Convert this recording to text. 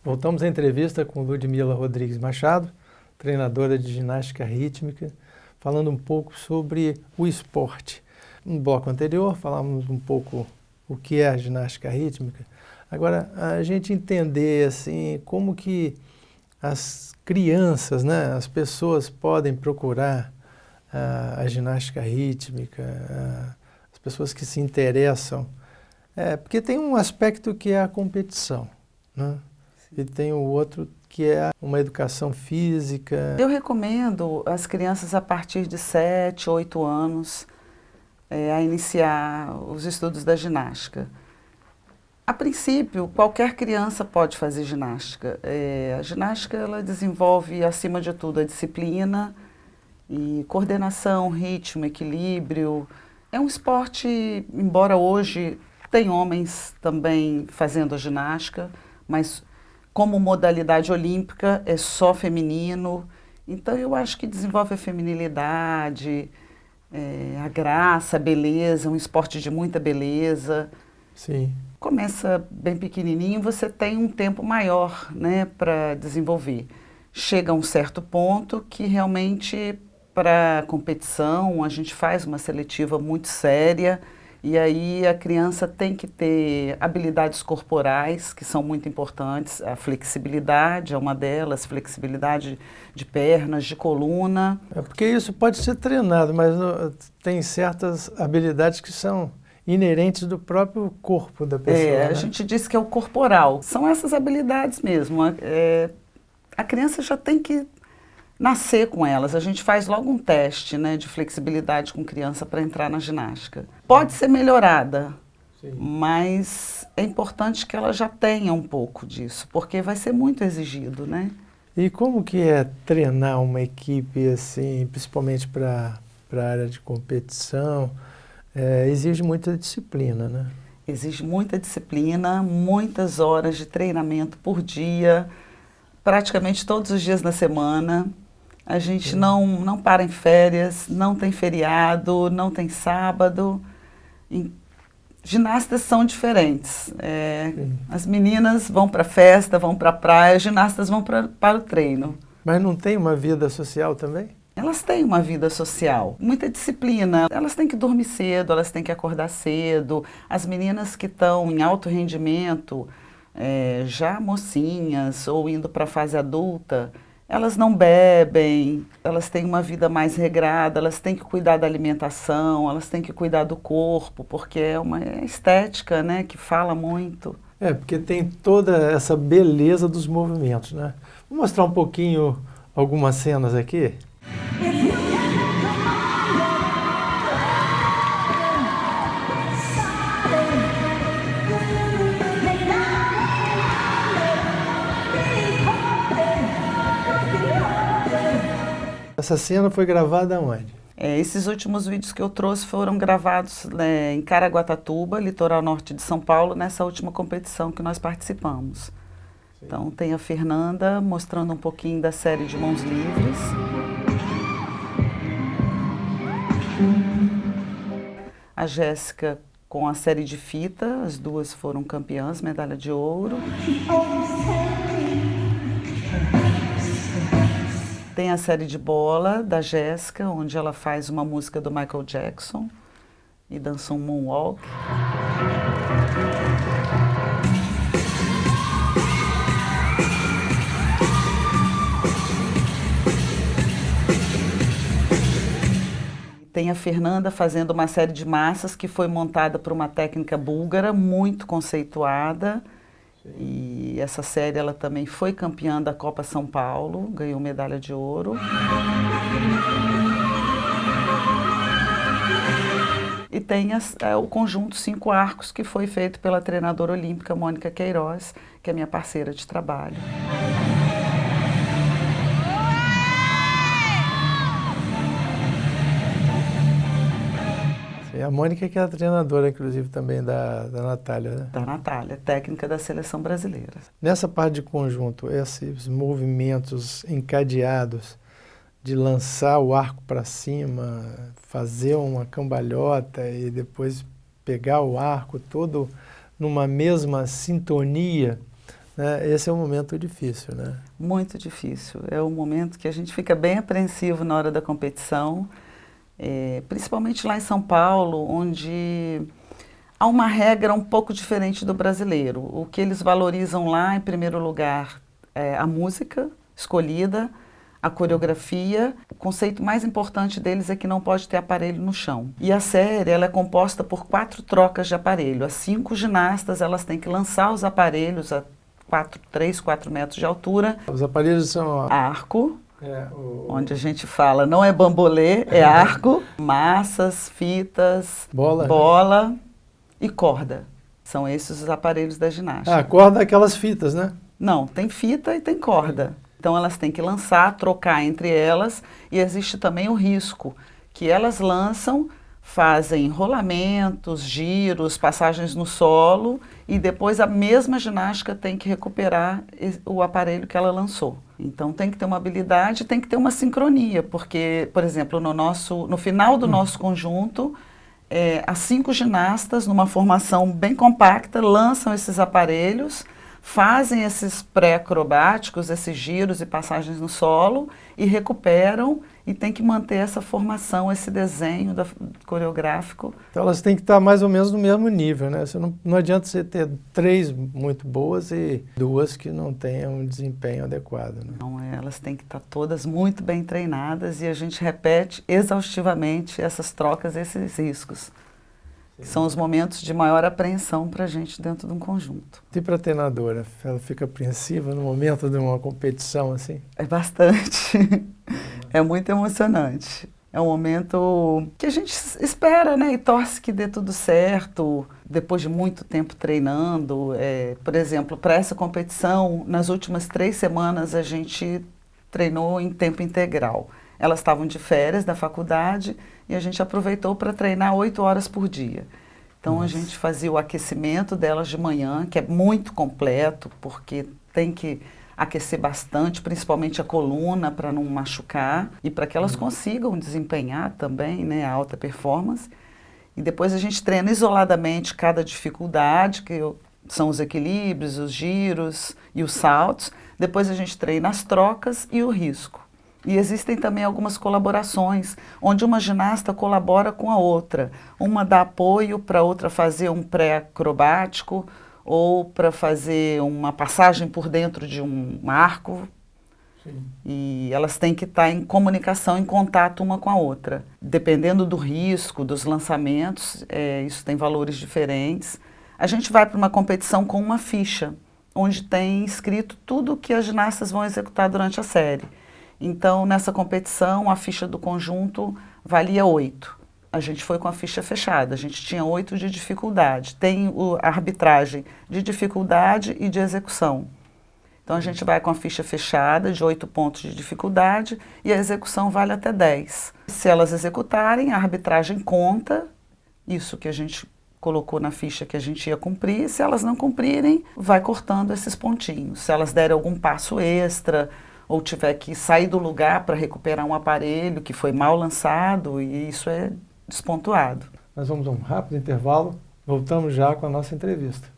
Voltamos à entrevista com Ludmila Rodrigues Machado, treinadora de ginástica rítmica, falando um pouco sobre o esporte. No bloco anterior, falamos um pouco o que é a ginástica rítmica. Agora, a gente entender assim, como que as crianças, né, as pessoas podem procurar a ginástica rítmica, as pessoas que se interessam. Porque tem um aspecto que é a competição, né? E tem o outro que é uma educação física. Eu recomendo as crianças a partir de 7, 8 anos a iniciar os estudos da ginástica. A princípio, qualquer criança pode fazer ginástica. A ginástica ela desenvolve, acima de tudo, a disciplina e coordenação, ritmo, equilíbrio. É um esporte, embora hoje tem homens também fazendo a ginástica, mas como modalidade olímpica é só feminino. Então eu acho que desenvolve a feminilidade, a graça, a beleza, um esporte de muita beleza. Sim. Começa bem pequenininho, você tem um tempo maior, né, para desenvolver. Chega a um certo ponto que realmente para competição a gente faz uma seletiva muito séria e aí a criança tem que ter habilidades corporais que são muito importantes. A flexibilidade é uma delas, flexibilidade de pernas, de coluna. Porque isso pode ser treinado, mas tem certas habilidades que são inerentes do próprio corpo da pessoa. A gente diz que é o corporal. São essas habilidades mesmo. A criança já tem que nascer com elas. A gente faz logo um teste, né, de flexibilidade com criança para entrar na ginástica. Pode ser melhorada, sim, mas é importante que ela já tenha um pouco disso, porque vai ser muito exigido, né? E como que é treinar uma equipe assim, principalmente para a área de competição? Exige muita disciplina, né? Exige muita disciplina, muitas horas de treinamento por dia, praticamente todos os dias na semana. A gente não para em férias, não tem feriado, não tem sábado. Ginastas são diferentes. As meninas vão para a festa, vão para a praia, as ginastas vão para o treino. Mas não tem uma vida social também? Elas têm uma vida social, muita disciplina. Elas têm que dormir cedo, elas têm que acordar cedo. As meninas que estão em alto rendimento, já mocinhas ou indo para a fase adulta, elas não bebem, elas têm uma vida mais regrada, elas têm que cuidar da alimentação, elas têm que cuidar do corpo, porque é uma estética, né, que fala muito. Porque tem toda essa beleza dos movimentos, né? Vou mostrar um pouquinho algumas cenas aqui. Essa cena foi gravada onde? Esses últimos vídeos que eu trouxe foram gravados em Caraguatatuba, litoral norte de São Paulo, nessa última competição que nós participamos. Sim. Então tem a Fernanda mostrando um pouquinho da série de mãos livres. A Jéssica com a série de fita, as duas foram campeãs, medalha de ouro. Tem a série de bola da Jéssica, onde ela faz uma música do Michael Jackson e dança um moonwalk. Tem a Fernanda fazendo uma série de massas que foi montada por uma técnica búlgara muito conceituada. E essa série ela também foi campeã da Copa São Paulo, ganhou medalha de ouro. E tem o conjunto 5 arcos que foi feito pela treinadora olímpica Mônica Queiroz, que é minha parceira de trabalho. E a Mônica que é a treinadora, inclusive, também da Natália, né? Da Natália, técnica da seleção brasileira. Nessa parte de conjunto, esses movimentos encadeados de lançar o arco para cima, fazer uma cambalhota e depois pegar o arco todo numa mesma sintonia, né? Esse é um momento difícil, né? Muito difícil. É um momento que a gente fica bem apreensivo na hora da competição, principalmente lá em São Paulo, onde há uma regra um pouco diferente do brasileiro. O que eles valorizam lá, em primeiro lugar, é a música escolhida, a coreografia. O conceito mais importante deles é que não pode ter aparelho no chão. E a série, ela é composta por 4 trocas de aparelho. As 5 ginastas, elas têm que lançar os aparelhos a 3, 4 metros de altura. Os aparelhos são... Arco, onde a gente fala, não é bambolê, é arco, massas, fitas, bola e corda. São esses os aparelhos da ginástica. Ah, corda é aquelas fitas, né? Não, tem fita e tem corda. Então elas têm que lançar, trocar entre elas, e existe também o risco, que elas lançam, fazem rolamentos, giros, passagens no solo, e depois a mesma ginástica tem que recuperar o aparelho que ela lançou. Então tem que ter uma habilidade, tem que ter uma sincronia, porque, por exemplo, no final do nosso conjunto, as 5 ginastas, numa formação bem compacta, lançam esses aparelhos, fazem esses pré-acrobáticos, esses giros e passagens no solo e recuperam, e tem que manter essa formação, esse desenho coreográfico. Então elas têm que estar mais ou menos no mesmo nível, né? Não adianta você ter 3 muito boas e 2 que não tenham um desempenho adequado, né? Não, elas têm que estar todas muito bem treinadas, e a gente repete exaustivamente essas trocas, esses riscos. São os momentos de maior apreensão para a gente dentro de um conjunto. E para a treinadora, ela fica apreensiva no momento de uma competição assim? É bastante. É muito emocionante. É um momento que a gente espera, né? E torce que dê tudo certo, depois de muito tempo treinando. Por exemplo, para essa competição, nas últimas 3 semanas a gente treinou em tempo integral. Elas estavam de férias da faculdade e a gente aproveitou para treinar 8 horas por dia. Então a gente fazia o aquecimento delas de manhã, que é muito completo, porque tem que aquecer bastante, principalmente a coluna, para não machucar e para que elas consigam desempenhar também, né, a alta performance. E depois a gente treina isoladamente cada dificuldade, que são os equilíbrios, os giros e os saltos. Depois a gente treina as trocas e o risco. E existem também algumas colaborações, onde uma ginasta colabora com a outra. Uma dá apoio para a outra fazer um pré-acrobático ou para fazer uma passagem por dentro de um arco. Sim. E elas têm que estar em comunicação, em contato uma com a outra. Dependendo do risco, dos lançamentos, isso tem valores diferentes. A gente vai para uma competição com uma ficha, onde tem escrito tudo o que as ginastas vão executar durante a série. Então, nessa competição, a ficha do conjunto valia 8. A gente foi com a ficha fechada, a gente tinha 8 de dificuldade. Tem a arbitragem de dificuldade e de execução. Então, a gente vai com a ficha fechada, de 8 pontos de dificuldade, e a execução vale até 10. Se elas executarem, a arbitragem conta isso que a gente colocou na ficha que a gente ia cumprir. Se elas não cumprirem, vai cortando esses pontinhos. Se elas derem algum passo extra, ou tiver que sair do lugar para recuperar um aparelho que foi mal lançado, e isso é despontuado. Nós vamos a um rápido intervalo, voltamos já com a nossa entrevista.